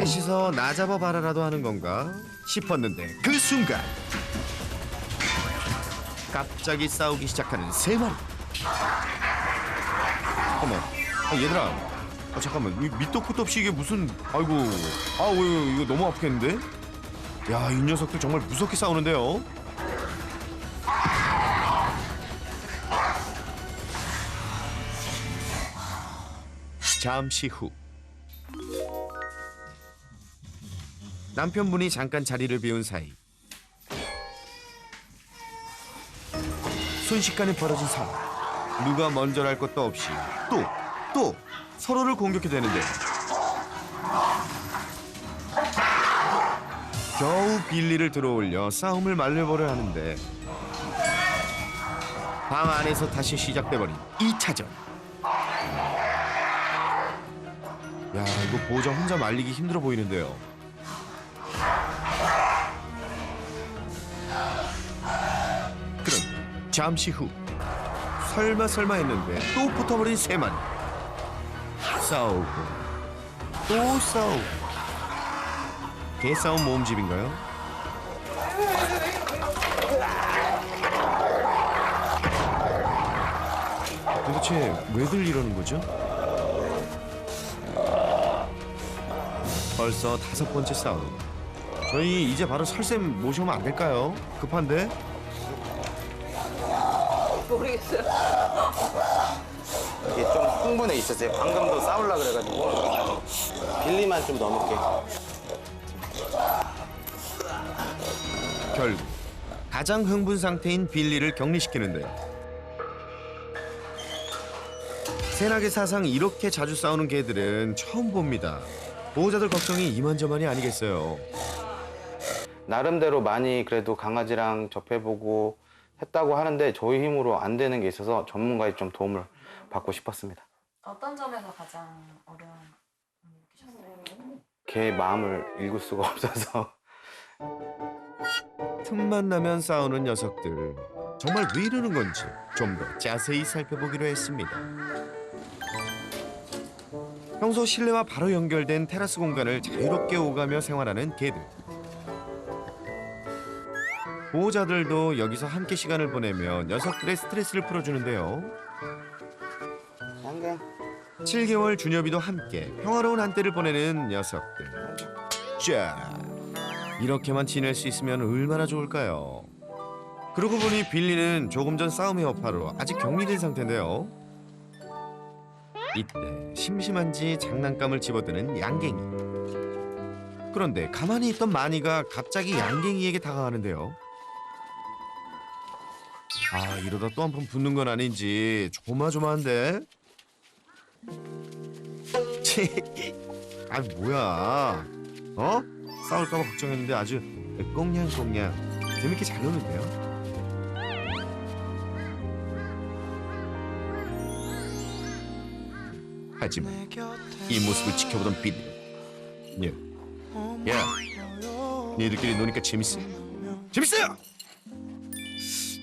셋이서 나 잡아봐라라도 하는 건가 싶었는데 그 순간 갑자기 싸우기 시작하는 세 마리. 잠깐만, 얘들아. 잠깐만, 이 밑도 끝도 없이 이게 무슨? 아이고, 왜 이거 너무 아프겠는데? 야, 이 녀석들 정말 무섭게 싸우는데요. 잠시 후 남편분이 잠깐 자리를 비운 사이 순식간에 벌어진 상황. 누가 먼저랄 것도 없이 또 서로를 공격해 대는데 겨우 빌리를 들어올려 싸움을 말려보려 하는데 방 안에서 다시 시작돼버린 2차전. 야, 이거 보호자 혼자 말리기 힘들어 보이는데요. 그럼 잠시 후 설마 했는데 또 붙어버린 세 마리. 싸우고 또 싸우고. 개싸움 모음집인가요? 도대체 왜들 이러는 거죠? 벌써 5번째 싸움. 저희 이제 바로 설쌤 모셔오면 안 될까요? 급한데? 모르겠어요. 이게 좀 흥분해 있었어요. 방금도 싸우려고 그래가지고 빌리만 좀 넣어놓게. 결국 가장 흥분 상태인 빌리를 격리시키는데요. 세나게 사상 이렇게 자주 싸우는 개들은 처음 봅니다. 보호자들 걱정이 이만저만이 아니겠어요. 나름대로 많이 그래도 강아지랑 접해보고 했다고 하는데 저희 힘으로 안 되는 게 있어서 전문가의 좀 도움을 받고 싶었습니다. 어떤 점에서 가장 어려운 느끼셨어요? 걔 마음을 읽을 수가 없어서. 틈만 나면 싸우는 녀석들. 정말 왜 이러는 건지 좀 더 자세히 살펴보기로 했습니다. 평소 실내와 바로 연결된 테라스 공간을 자유롭게 오가며 생활하는 개들. 보호자들도 여기서 함께 시간을 보내며 녀석들의 스트레스를 풀어주는데요. 양갱. 7개월 주녀비도 함께 평화로운 한때를 보내는 녀석들. 자, 이렇게만 지낼 수 있으면 얼마나 좋을까요? 그러고 보니 빌리는 조금 전 싸움의 여파로 아직 격리된 상태인데요. 이때 심심한지 장난감을 집어드는 양갱이. 그런데 가만히 있던 마니가 갑자기 양갱이에게 다가가는데요. 아, 이러다 또 한 번 붙는 건 아닌지 조마조마한데? 아, 뭐야? 어? 싸울까봐 걱정했는데 아주 꽁냥꽁냥 재밌게 잘 노는데요? 하지만 이 모습을 지켜보던 빌리. 야, 니들끼리 노니까 재밌어? 재밌어요!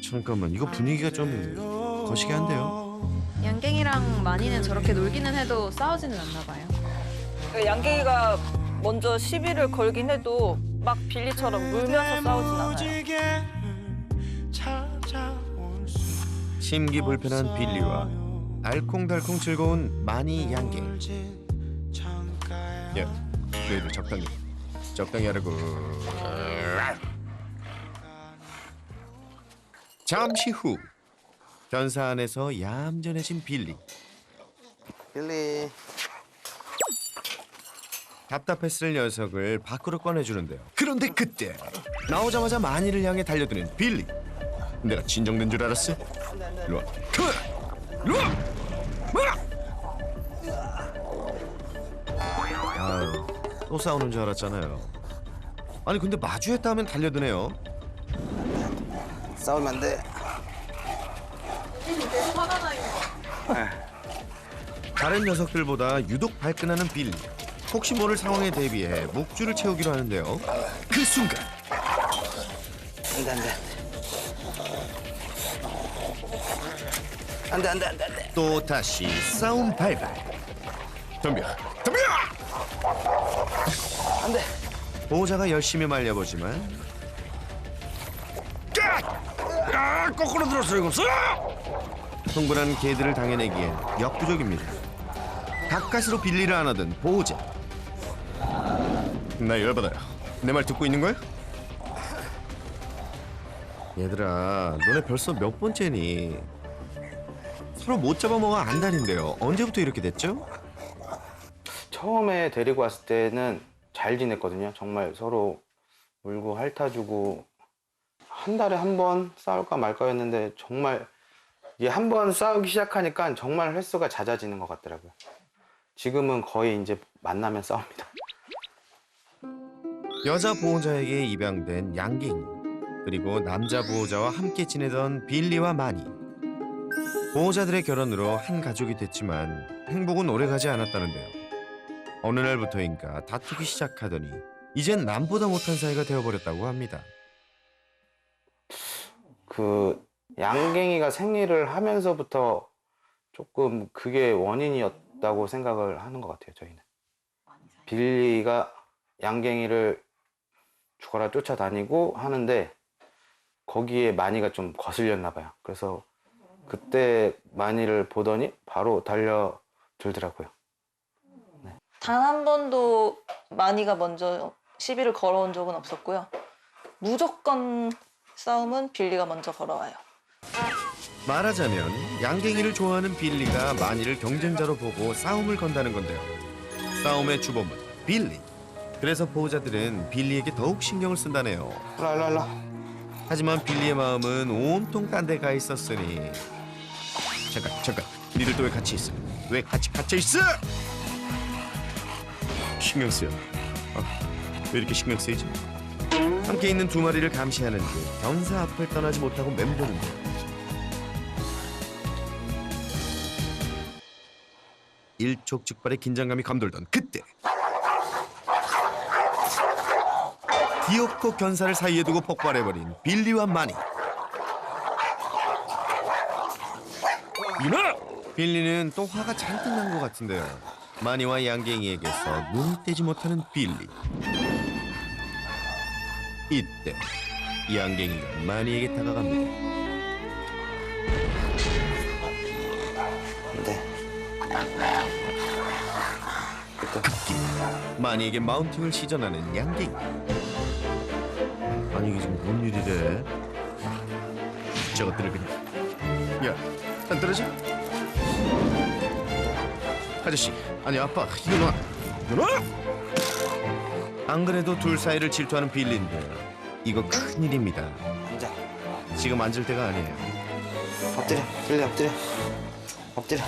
잠깐만, 이거 분위기가 좀 거시기 한데요? 양갱이랑 마니는 저렇게 놀기는 해도 싸우지는 않나 봐요. 그 양갱이가 먼저 시비를 걸긴 해도 막 빌리처럼 물면서 싸우진 않아요. 심기 불편한 빌리와 알콩달콩 즐거운 마니 양갱. 야, 너희들 적당히 하라고. 잠시 후 견사 안에서 얌전해진 빌리. 빌리. 답답했을 녀석을 밖으로 꺼내주는데요. 그런데 그때 나오자마자 마니를 향해 달려드는 빌리. 내가 진정된 줄 알았어? 일로 와. 일로 와! 아유, 또 싸우는 줄 알았잖아요. 아니 근데 마주했다 하면 달려드네요. 싸우면 안 돼. 다른 녀석들보다 유독 발끈하는 빌리. 혹시 모를 상황에 대비해 목줄을 채우기로 하는데요. 그 순간 안 돼. 또 다시 싸움 발발. 덤벼! 안 돼. 보호자가 열심히 말려보지만 거꾸로 들었어 이거 없어? 흥분한 개들을 당해내기엔 역부족입니다. 가까스로 빌리를 안아든 보호자. 나 열받아요. 내 말 듣고 있는 거야? 얘들아, 너네 벌써 몇 번째니? 서로 못 잡아먹어 안달인데요. 언제부터 이렇게 됐죠? 처음에 데리고 왔을 때는 잘 지냈거든요. 정말 서로 물고 핥아주고 한 달에 한 번 싸울까 말까였는데 정말 이게 한 번 싸우기 시작하니까 정말 횟수가 잦아지는 것 같더라고요. 지금은 거의 이제 만나면 싸웁니다. 여자 보호자에게 입양된 양갱이, 그리고 남자 보호자와 함께 지내던 빌리와 마니. 보호자들의 결혼으로 한 가족이 됐지만 행복은 오래가지 않았다는데요. 어느 날부터인가 다투기 시작하더니 이젠 남보다 못한 사이가 되어버렸다고 합니다. 그 양갱이가 생리를 하면서부터 조금 그게 원인이었다고 생각을 하는 것 같아요. 저희는 빌리가 양갱이를 죽어라 쫓아다니고 하는데 거기에 마니가 좀 거슬렸나 봐요. 그래서 그때 마니를 보더니 바로 달려들더라고요. 단 한 번도 마니가 먼저 시비를 걸어온 적은 없었고요. 무조건 싸움은 빌리가 먼저 걸어와요. 말하자면 양갱이를 좋아하는 빌리가 마니를 경쟁자로 보고 싸움을 건다는 건데요. 싸움의 주범은 빌리. 그래서 보호자들은 빌리에게 더욱 신경을 쓴다네요. 일로. 하지만 빌리의 마음은 온통 딴 데 가 있었으니. 잠깐. 니들 또 왜 같이 있어? 왜 같이 갇혀 있어? 신경 쓰여. 왜 이렇게 신경 쓰이지? 함께 있는 두 마리를 감시하는 듯 견사 앞을 떠나지 못하고 맴도는데. 일촉즉발의 긴장감이 감돌던 그때. 귀엽고 견사를 사이에 두고 폭발해버린 빌리와 마니. 이나! 빌리는 또 화가 잔뜩 난 것 같은데요. 마니와 양갱이에게서 눈을 떼지 못하는 빌리. 이때 양갱이가 마니에게 다가갑니다. 급기 마니에게 마운팅을 시전하는 양갱이. 아니 이게 지금 뭔 일이래? 저것들을 그냥. 야, 안 떨어져? 아저씨, 아니 아빠, 이거 놔. 안 그래도 둘 사이를 질투하는 빌리인데 이거 큰일입니다. 앉아. 지금 앉을 때가 아니에요. 엎드려. 빌리 엎드려. 엎드려. 야,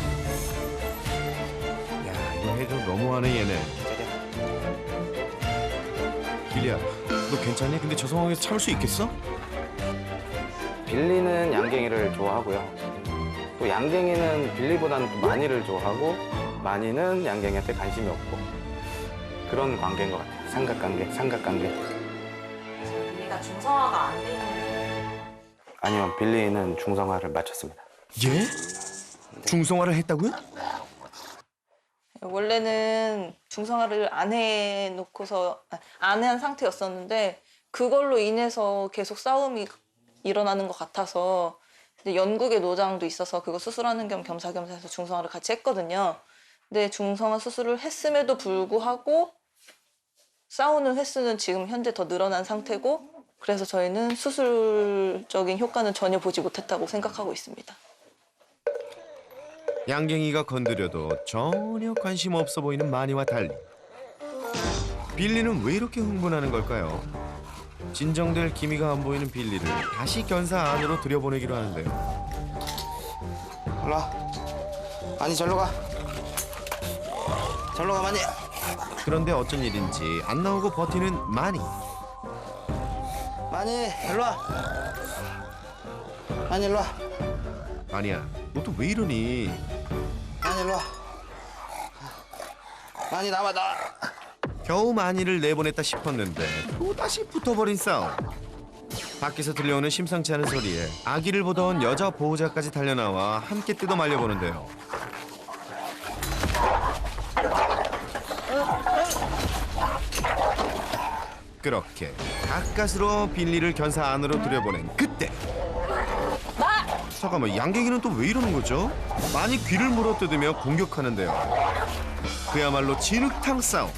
이거 해도 너무하네 얘네. 빌리야, 너 괜찮니? 근데 저 상황에서 참을 수 있겠어? 빌리는 양갱이를 좋아하고요. 또 양갱이는 빌리보다는 또 마니를 좋아하고 마니는 양갱이한테 관심이 없고 그런 관계인 것 같아요. 삼각관계. 빌리가 중성화가 안 돼 있는. 아니요, 빌리는 중성화를 마쳤습니다. 예? 중성화를 했다고요? 원래는 중성화를 안 해놓고서 안 한 상태였었는데 그걸로 인해서 계속 싸움이 일어나는 것 같아서 근데 영국에 노장도 있어서 그거 수술하는 겸 겸사겸사 해서 중성화를 같이 했거든요. 근데 중성화 수술을 했음에도 불구하고 싸우는 횟수는 지금 현재 더 늘어난 상태고 그래서 저희는 수술적인 효과는 전혀 보지 못했다고 생각하고 있습니다. 양갱이가 건드려도 전혀 관심 없어 보이는 마니와 달리 빌리는 왜 이렇게 흥분하는 걸까요? 진정될 기미가 안 보이는 빌리를 다시 견사 안으로 들여보내기로 하는데요. 일로 와. 마니 절로 가. 마니. 그런데 어쩐 일인지 안 나오고 버티는 마니. 마니 일로 와. 마니 일로 와. 아니야, 너 또 왜 이러니? 마니 일로 와. 마니 나와. 겨우 마니를 내보냈다 싶었는데 또다시 붙어버린 싸움. 밖에서 들려오는 심상치 않은 소리에 아기를 보던 여자 보호자까지 달려나와 함께 뜯어 말려보는데요. 그렇게 가까스로 빌리를 견사 안으로 들여보낸 그때. 잠깐만, 양갱이는 또 왜 이러는 거죠? 많이 귀를 물어뜯으며 공격하는데요. 그야말로 진흙탕 싸움.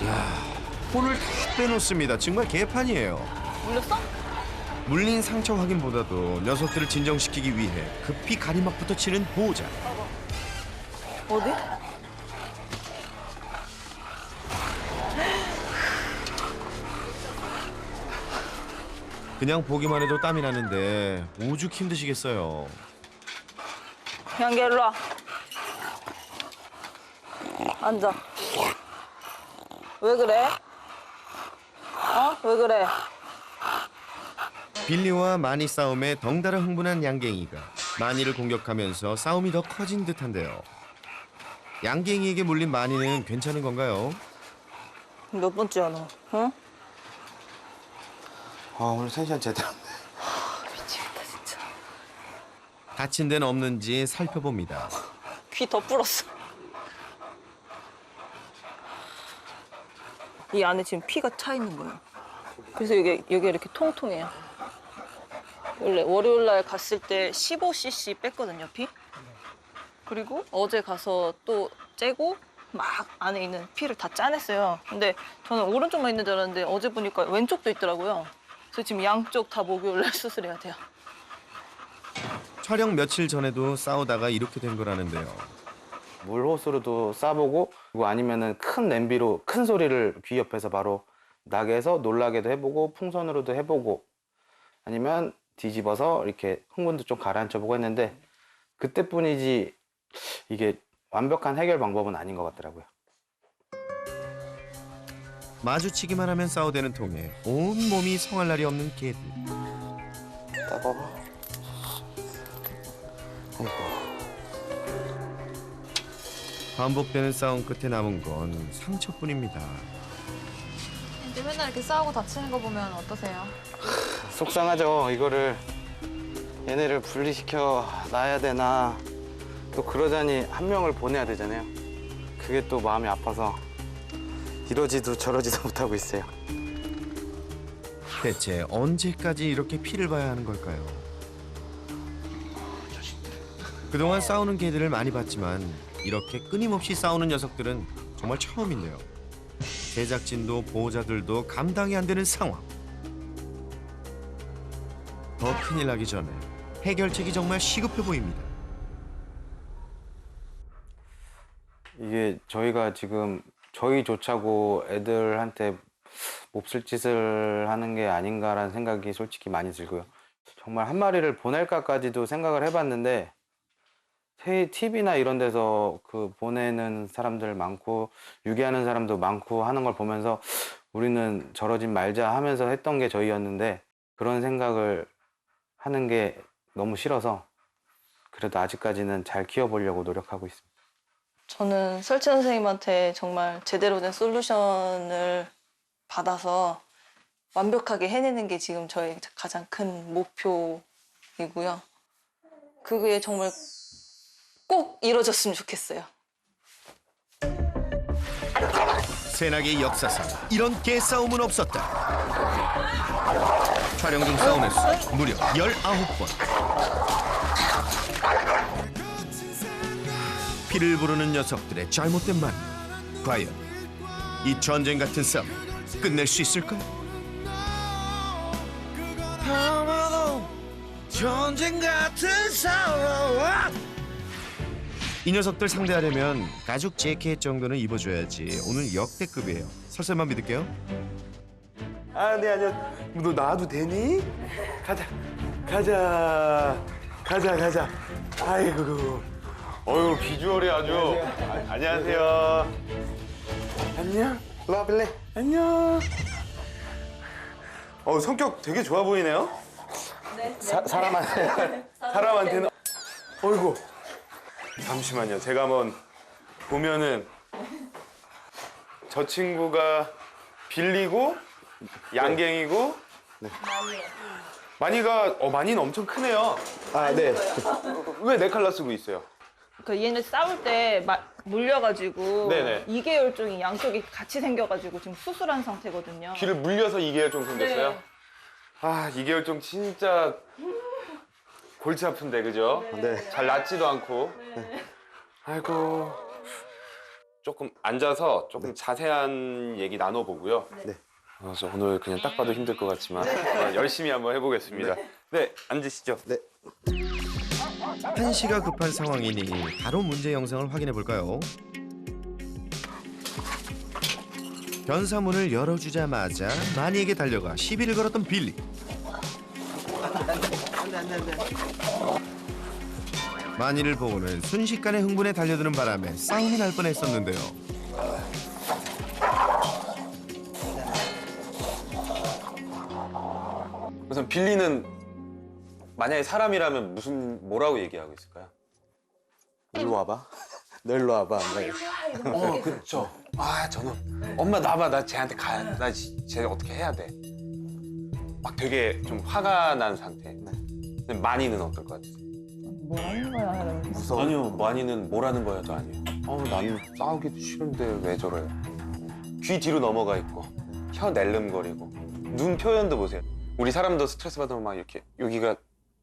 이야, 혼을 다 빼놓습니다. 정말 개판이에요. 물렸어? 물린 상처 확인보다도 녀석들을 진정시키기 위해 급히 가리막부터 치는 보호자. 어디? 그냥 보기만 해도 땀이 나는데 오죽 힘드시겠어요. 양계 일로 와. 앉아. 왜 그래? 왜 그래? 빌리와 마니 싸움에 덩달아 흥분한 양갱이가 마니를 공격하면서 싸움이 더 커진 듯한데요. 양갱이에게 물린 마니는 괜찮은 건가요? 몇 번째야 너? 응? 오늘 텐션 제대로. 미치겠다 진짜. 다친 데는 없는지 살펴봅니다. 귀 더 불었어. 이 안에 지금 피가 차 있는 거예요. 그래서 여기 이렇게 통통해요. 원래 월요일 날 갔을 때 15cc 뺐거든요, 피. 그리고 어제 가서 또 째고 막 안에 있는 피를 다 짜냈어요. 근데 저는 오른쪽만 있는 줄 알았는데 어제 보니까 왼쪽도 있더라고요. 그래서 지금 양쪽 다 목요일 날 수술해야 돼요. 촬영 며칠 전에도 싸우다가 이렇게 된 거라는데요. 물호스로도 쏴보고, 그리고 아니면은 큰 냄비로 큰 소리를 귀 옆에서 바로 나게 해서 놀라게도 해보고, 풍선으로도 해보고, 아니면 뒤집어서 이렇게 흥분도 좀 가라앉혀보고 했는데, 그때뿐이지 이게 완벽한 해결 방법은 아닌 것 같더라고요. 마주치기만 하면 싸우대는 통에 온 몸이 성할 날이 없는 개들. 따가워. 아이고. 반복되는 싸움 끝에 남은 건 상처뿐입니다. 이제 맨날 이렇게 싸우고 다치는 거 보면 어떠세요? 속상하죠. 이거를 얘네를 분리시켜 놔야 되나. 또 그러자니 한 명을 보내야 되잖아요. 그게 또 마음이 아파서 이러지도 저러지도 못하고 있어요. 대체 언제까지 이렇게 피를 봐야 하는 걸까요? 그동안 싸우는 개들을 많이 봤지만 이렇게 끊임없이 싸우는 녀석들은 정말 처음인데요. 제작진도 보호자들도 감당이 안 되는 상황. 더 큰일 나기 전에 해결책이 정말 시급해 보입니다. 이게 저희가 지금 저희조차고 애들한테 몹쓸 짓을 하는 게 아닌가라는 생각이 솔직히 많이 들고요. 정말 한 마리를 보낼까까지도 생각을 해봤는데, TV나 이런 데서 그 보내는 사람들 많고 유기하는 사람도 많고 하는 걸 보면서 우리는 저러진 말자 하면서 했던 게 저희였는데, 그런 생각을 하는 게 너무 싫어서 그래도 아직까지는 잘 키워보려고 노력하고 있습니다. 저는 설치 선생님한테 정말 제대로 된 솔루션을 받아서 완벽하게 해내는 게 지금 저의 가장 큰 목표이고요. 그게 정말 꼭 이루어졌으면 좋겠어요. 새나개의 역사상 이런 개싸움은 없었다. 촬영 중 싸움의 수 무려 19번. 피를 부르는 녀석들의 잘못된 말. 과연 이 전쟁 같은 싸움 끝낼 수 있을까? 아마도 전쟁 같은 싸움. 이 녀석들 상대하려면 가죽 재킷 정도는 입어줘야지. 오늘 역대급이에요. 설설만 믿을게요. 아, 네, 아니야. 너 나와도 되니? 가자. 아이고. 어유 비주얼이 아주. 안녕하세요. 안녕. 와, 빌레. 안녕. 성격 되게 좋아 보이네요. 네. 사람한테는. 어이구. 잠시만요. 제가 한번 보면은 저 친구가 빌리고 양갱이고. 네. 마니가 마니는 엄청 크네요. 아, 네. 왜 네 칼라 쓰고 있어요? 그 얘네 싸울 때 물려가지고 네네. 이계열종이 양쪽이 같이 생겨가지고 지금 수술한 상태거든요. 귀를 물려서 2개월종 생겼어요? 네. 아, 2개월종 진짜 골치 아픈데, 그죠? 네. 잘 낫지도 않고. 네. 아이고. 조금 앉아서 조금 자세한 얘기 나눠보고요. 네. 그래서 오늘 그냥 딱 봐도 힘들 것 같지만 열심히 한번 해보겠습니다. 네, 앉으시죠. 네. 한시가 급한 상황이니 바로 문제 영상을 확인해 볼까요? 변사문을 열어주자마자 마니에게 달려가 시비를 걸었던 빌리. 마니를 보고는 순식간에 흥분에 달려드는 바람에 싸움이 날 뻔했었는데요. 우선 빌리는 만약에 사람이라면 뭐라고 얘기하고 있을까요? 일로 와봐. 너 일로 와봐. 네. 그렇죠. 아, 저는 엄마 나봐, 나 쟤한테 가야 돼. 쟤 어떻게 해야 돼. 막 되게 좀 화가 난 상태. 근데 마니는 어떨 것 같으세요? 뭐 하는 거야? 이러면서. 무서워. 아니요, 마니는 뭐라는 거야도 아니에요. 나는 싸우기도 싫은데 왜 저래요? 귀 뒤로 넘어가 있고 혀 낼름거리고 눈 표현도 보세요. 우리 사람도 스트레스 받으면 막 이렇게 여기가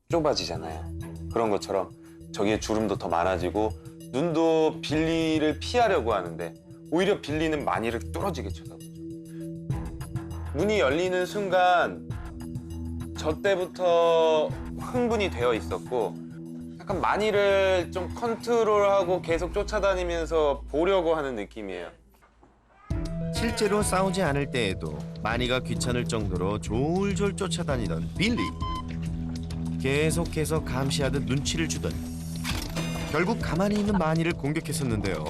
좁아지잖아요. 그런 것처럼 저기에 주름도 더 많아지고 눈도 빌리를 피하려고 하는데 오히려 빌리는 마니를 뚫어지게 쳐다보죠. 문이 열리는 순간 저 때부터 흥분이 되어 있었고 약간 마니를 좀 컨트롤하고 계속 쫓아다니면서 보려고 하는 느낌이에요. 실제로 싸우지 않을 때에도 마니가 귀찮을 정도로 졸졸 쫓아다니던 빌리. 계속해서 감시하듯 눈치를 주더니 결국 가만히 있는 마니를 공격했었는데요.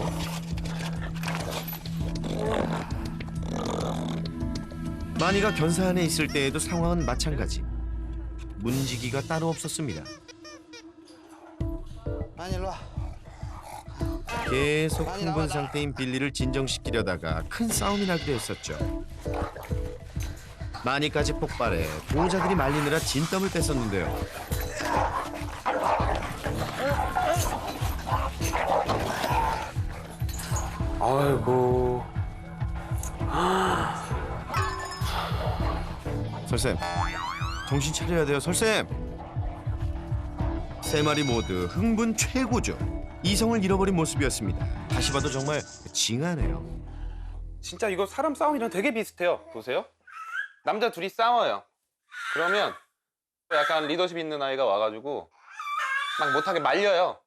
마니가 견사 안에 있을 때에도 상황은 마찬가지. 문지기가 따로 없었습니다. 아니 일로 와. 계속 흥분 상태인 빌리를 진정시키려다가 큰 싸움이 나기도 했었죠. 마니까지 폭발해 보호자들이 말리느라 진땀을 뺐었는데요. 아이고. 설쌤, 정신 차려야 돼요, 설쌤. 세 마리 모두 흥분 최고죠. 이성을 잃어버린 모습이었습니다. 다시 봐도 정말 징하네요. 진짜 이거 사람 싸움이랑 되게 비슷해요. 보세요. 남자 둘이 싸워요. 그러면 약간 리더십 있는 아이가 와가지고 막 못하게 말려요.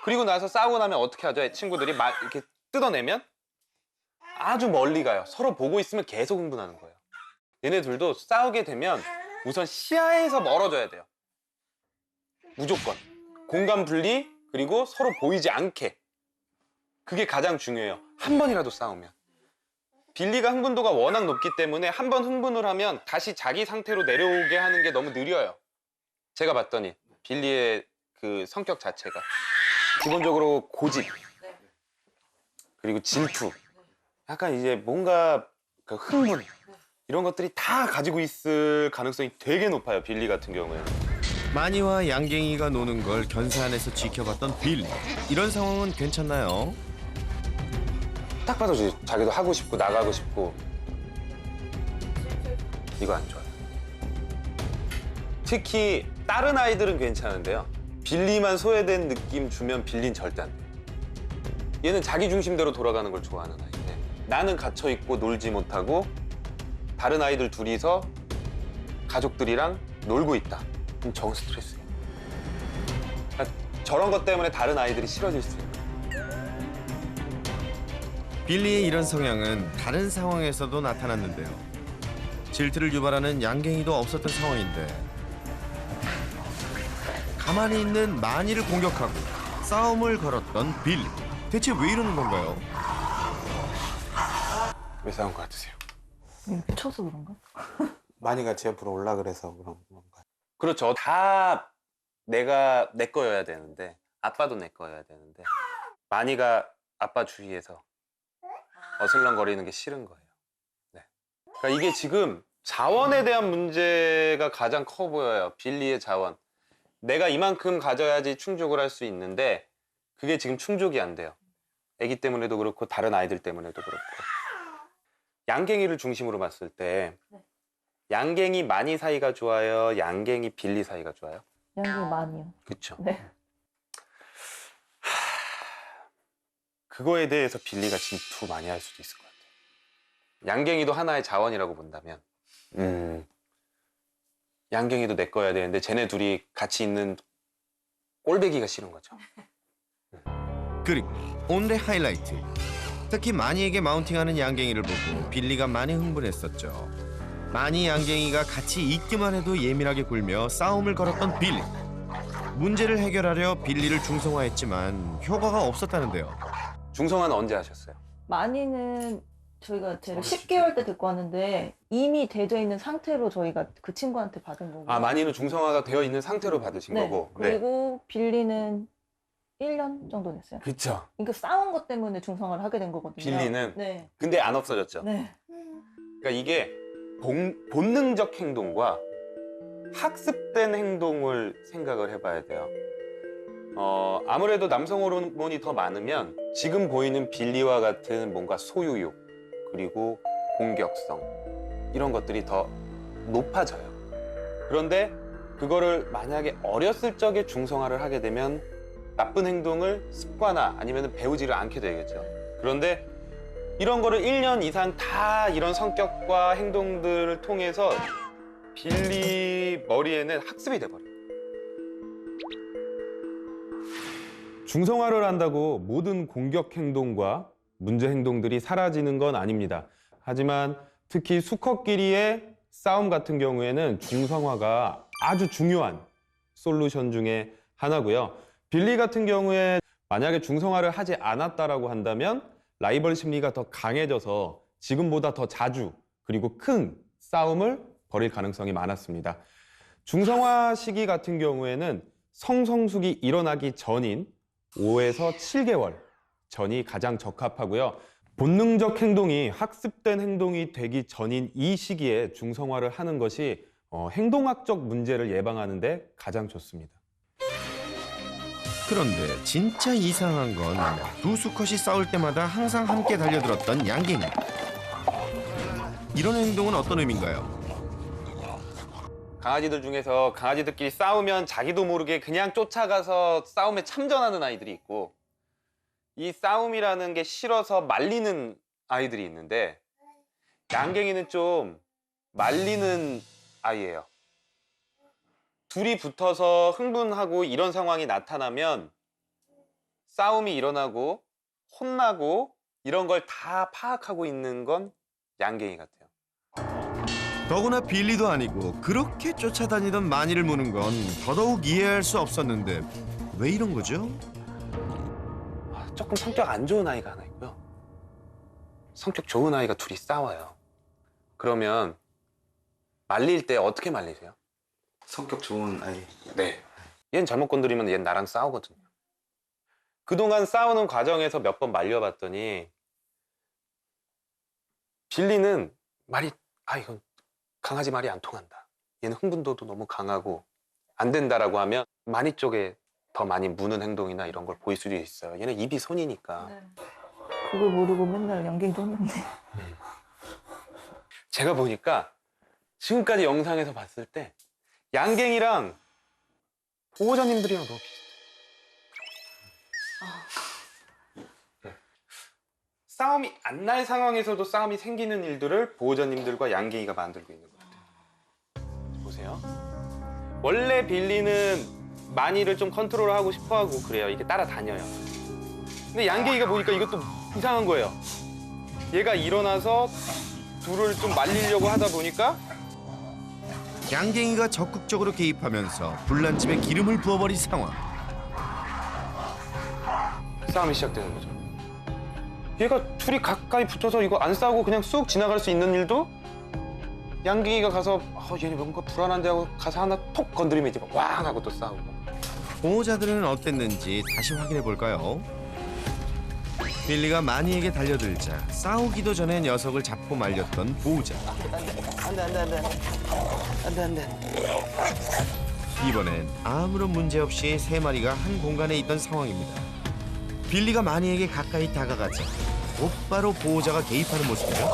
그리고 나서 싸우고 나면 어떻게 하죠? 친구들이 이렇게 뜯어내면 아주 멀리 가요. 서로 보고 있으면 계속 흥분하는 거예요. 얘네들도 싸우게 되면 우선 시야에서 멀어져야 돼요. 무조건. 공간 분리, 그리고 서로 보이지 않게. 그게 가장 중요해요. 한 번이라도 싸우면. 빌리가 흥분도가 워낙 높기 때문에 한 번 흥분을 하면 다시 자기 상태로 내려오게 하는 게 너무 느려요. 제가 봤더니 빌리의 그 성격 자체가 기본적으로 고집, 그리고 질투, 약간 이제 뭔가 그 흥분 이런 것들이 다 가지고 있을 가능성이 되게 높아요. 빌리 같은 경우에는. 마니와 양갱이가 노는 걸 견사 안에서 지켜봤던 빌리. 이런 상황은 괜찮나요? 딱 봐도 자기도 하고 싶고 나가고 싶고 이거 안 좋아요. 특히 다른 아이들은 괜찮은데요. 빌리만 소외된 느낌 주면 빌리는 절대 안 돼요. 얘는 자기 중심대로 돌아가는 걸 좋아하는 아이인데 나는 갇혀있고 놀지 못하고 다른 아이들 둘이서 가족들이랑 놀고 있다. 그럼 정 스트레스예요. 그러니까 저런 것 때문에 다른 아이들이 싫어질 수 있어요. 빌리의 이런 성향은 다른 상황에서도 나타났는데요. 질투를 유발하는 양갱이도 없었던 상황인데 가만히 있는 마니를 공격하고 싸움을 걸었던 빌리. 대체 왜 이러는 건가요? 왜 싸운 것 같으세요? 미쳐서 그런가? 마니가 제 옆으로 올라 그래서 그런 건가요? 그렇죠. 다 내 거여야 되는데 아빠도 내 거여야 되는데 마니가 아빠 주위에서 어슬렁거리는 게 싫은 거예요. 네. 그러니까 이게 지금 자원에 대한 문제가 가장 커 보여요. 빌리의 자원. 내가 이만큼 가져야지 충족을 할 수 있는데 그게 지금 충족이 안 돼요. 아기 때문에도 그렇고 다른 아이들 때문에도 그렇고. 양갱이를 중심으로 봤을 때 양갱이 많이 사이가 좋아요? 양갱이 빌리 사이가 좋아요? 양갱이 많이요. 그렇죠. 네. 그거에 대해서 빌리가 질투 많이 할 수도 있을 것 같아요. 양갱이도 하나의 자원이라고 본다면 양갱이도 내 거야 되는데 쟤네 둘이 같이 있는 꼴배기가 싫은 거죠. 그리고 오늘의 하이라이트. 특히 마니에게 마운팅하는 양갱이를 보고 빌리가 많이 흥분했었죠. 마니 양갱이가 같이 있기만 해도 예민하게 굴며 싸움을 걸었던 빌리. 문제를 해결하려 빌리를 중성화했지만 효과가 없었다는데요. 중성화는 언제 하셨어요? 많이는 저희가 쟤를 10개월 때 데리고 왔는데 이미 대돼 있는 상태로 저희가 그 친구한테 받은 거고. 아, 많이는 중성화가 되어 있는 상태로 받으신 네. 거고. 그리고 빌리는 1년 정도 됐어요. 그렇죠. 그러니까 싸운 것 때문에 중성화를 하게 된 거거든요. 빌리는? 네. 근데 안 없어졌죠. 네. 그러니까 이게 본능적 행동과 학습된 행동을 생각을 해봐야 돼요. 아무래도 남성 호르몬이 더 많으면 지금 보이는 빌리와 같은 뭔가 소유욕 그리고 공격성 이런 것들이 더 높아져요. 그런데 그거를 만약에 어렸을 적에 중성화를 하게 되면 나쁜 행동을 습관화 아니면 배우지를 않게 되겠죠. 그런데 이런 거를 1년 이상 다 이런 성격과 행동들을 통해서 빌리 머리에는 학습이 돼버려요. 중성화를 한다고 모든 공격 행동과 문제 행동들이 사라지는 건 아닙니다. 하지만 특히 수컷끼리의 싸움 같은 경우에는 중성화가 아주 중요한 솔루션 중에 하나고요. 빌리 같은 경우에 만약에 중성화를 하지 않았다라고 한다면 라이벌 심리가 더 강해져서 지금보다 더 자주 그리고 큰 싸움을 벌일 가능성이 많았습니다. 중성화 시기 같은 경우에는 성성숙이 일어나기 전인 5에서 7개월 전이 가장 적합하고요. 본능적 행동이 학습된 행동이 되기 전인 이 시기에 중성화를 하는 것이 행동학적 문제를 예방하는 데 가장 좋습니다. 그런데 진짜 이상한 건 두 수컷이 싸울 때마다 항상 함께 달려들었던 양갱이. 이런 행동은 어떤 의미인가요? 강아지들 중에서 강아지들끼리 싸우면 자기도 모르게 그냥 쫓아가서 싸움에 참전하는 아이들이 있고 이 싸움이라는 게 싫어서 말리는 아이들이 있는데 양갱이는 좀 말리는 아이예요. 둘이 붙어서 흥분하고 이런 상황이 나타나면 싸움이 일어나고 혼나고 이런 걸 다 파악하고 있는 건 양갱이 같아요. 더구나 빌리도 아니고 그렇게 쫓아다니던 마니를 무는 건 더더욱 이해할 수 없었는데 왜 이런 거죠? 조금 성격 안 좋은 아이가 하나 있고요. 성격 좋은 아이가 둘이 싸워요. 그러면 말릴 때 어떻게 말리세요? 성격 좋은 아이. 네. 얘는 잘못 건드리면 얘는 나랑 싸우거든요. 그동안 싸우는 과정에서 몇 번 말려봤더니 빌리는 말이 이건 강아지 말이 안 통한다. 얘는 흥분도도 너무 강하고 안 된다라고 하면 마니 쪽에 더 많이 무는 행동이나 이런 걸 보일 수도 있어요. 얘는 입이 손이니까. 네. 그걸 모르고 맨날 양갱이도 혼났네. 제가 보니까 지금까지 영상에서 봤을 때 양갱이랑 보호자님들이랑 너무 비슷해요. 네. 싸움이 안 날 상황에서도 싸움이 생기는 일들을 보호자님들과 양갱이가 만들고 있는 것 같아요. 보세요. 원래 빌리는 마니를 좀 컨트롤하고 싶어하고 그래요. 이게 따라다녀요. 근데 양갱이가 보니까 이것도 이상한 거예요. 얘가 일어나서 둘을 좀 말리려고 하다 보니까 양갱이가 적극적으로 개입하면서 불난집에 기름을 부어버린 상황. 싸움이 시작되는 거죠. 얘가 둘이 가까이 붙어서 이거 안 싸우고 그냥 쑥 지나갈 수 있는 일도 양갱이가 가서 얘네 뭔가 불안한데 하고 가서 하나 톡 건드리면 이제 왕 하고 또 싸우고. 보호자들은 어땠는지 다시 확인해 볼까요? 빌리가 마니에게 달려들자 싸우기도 전에 녀석을 잡고 말렸던 보호자. 안돼. 이번엔 아무런 문제 없이 세 마리가 한 공간에 있던 상황입니다. 빌리가 마니에게 가까이 다가가자 곧바로 보호자가 개입하는 모습이죠.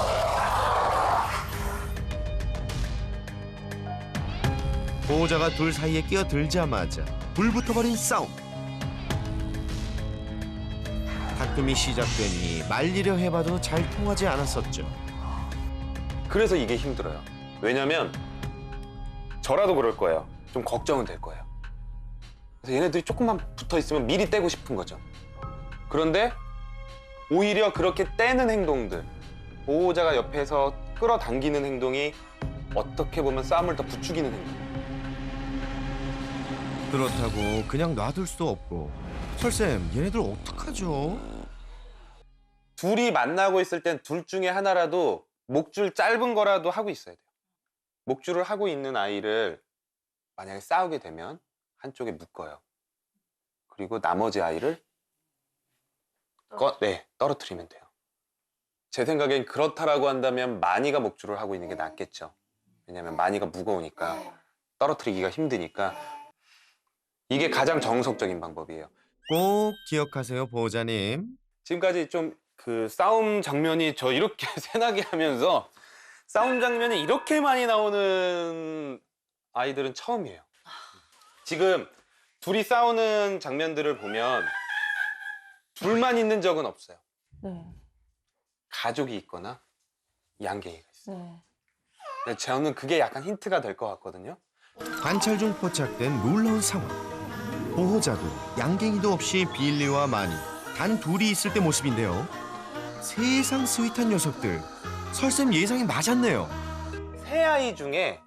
보호자가 둘 사이에 끼어들자마자 불붙어버린 싸움. 다툼이 시작되니 말리려 해봐도 잘 통하지 않았었죠. 그래서 이게 힘들어요. 왜냐면 저라도 그럴 거예요. 좀 걱정은 될 거예요. 그래서 얘네들이 조금만 붙어 있으면 미리 떼고 싶은 거죠. 그런데 오히려 그렇게 떼는 행동들, 보호자가 옆에서 끌어당기는 행동이 어떻게 보면 싸움을 더 부추기는 행동. 그렇다고 그냥 놔둘 수도 없고. 설쌤, 얘네들 어떡하죠? 둘이 만나고 있을 땐 둘 중에 하나라도 목줄 짧은 거라도 하고 있어야 돼요. 목줄을 하고 있는 아이를 만약에 싸우게 되면 한쪽에 묶어요. 그리고 나머지 아이를 떨어뜨리면 돼요. 제 생각엔 그렇다라고 한다면 마니가 목줄을 하고 있는 게 낫겠죠. 왜냐면 마니가 무거우니까 떨어뜨리기가 힘드니까. 이게 가장 정석적인 방법이에요. 꼭 기억하세요, 보호자님. 지금까지 좀 그 싸움 장면이 저 이렇게 세나게 하면서 싸움 장면이 이렇게 많이 나오는 아이들은 처음이에요. 지금 둘이 싸우는 장면들을 보면 둘만 있는 적은 없어요. 네. 가족이 있거나 양갱이가 있어요. 네. 근데 저는 그게 약간 힌트가 될 것 같거든요. 관찰 중 포착된 놀라운 상황. 보호자도 양갱이도 없이 빌리와 마니 단 둘이 있을 때 모습인데요. 세상 스윗한 녀석들. 설쌤 예상이 맞았네요. 세 아이 중에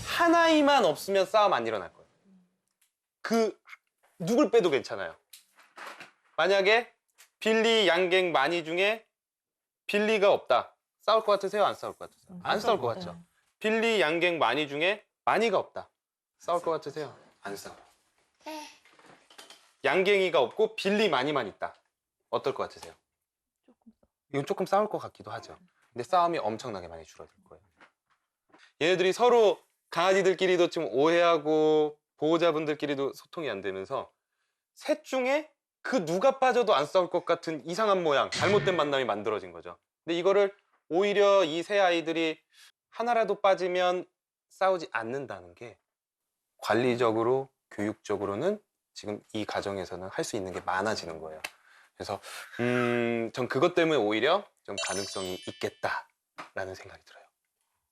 한 아이만 없으면 싸움 안 일어날 거예요. 누굴 빼도 괜찮아요. 만약에 빌리, 양갱, 마니 중에 빌리가 없다. 싸울 것 같으세요? 안 싸울 것 같으세요? 안 싸울 것 같죠? 빌리, 양갱, 마니 중에 마니가 없다. 싸울 것 같으세요? 안 싸워요. 양갱이가 없고 빌리, 마니만 있다. 어떨 것 같으세요? 이건 조금 싸울 것 같기도 하죠. 근데 싸움이 엄청나게 많이 줄어들 거예요. 얘네들이 서로 강아지들끼리도 좀 오해하고 보호자분들끼리도 소통이 안 되면서 셋 중에 그 누가 빠져도 안 싸울 것 같은 이상한 모양, 잘못된 만남이 만들어진 거죠. 근데 이거를 오히려 이 세 아이들이 하나라도 빠지면 싸우지 않는다는 게 관리적으로, 교육적으로는 지금 이 가정에서는 할 수 있는 게 많아지는 거예요. 그래서 전 그것 때문에 오히려 좀 가능성이 있겠다라는 생각이 들어요.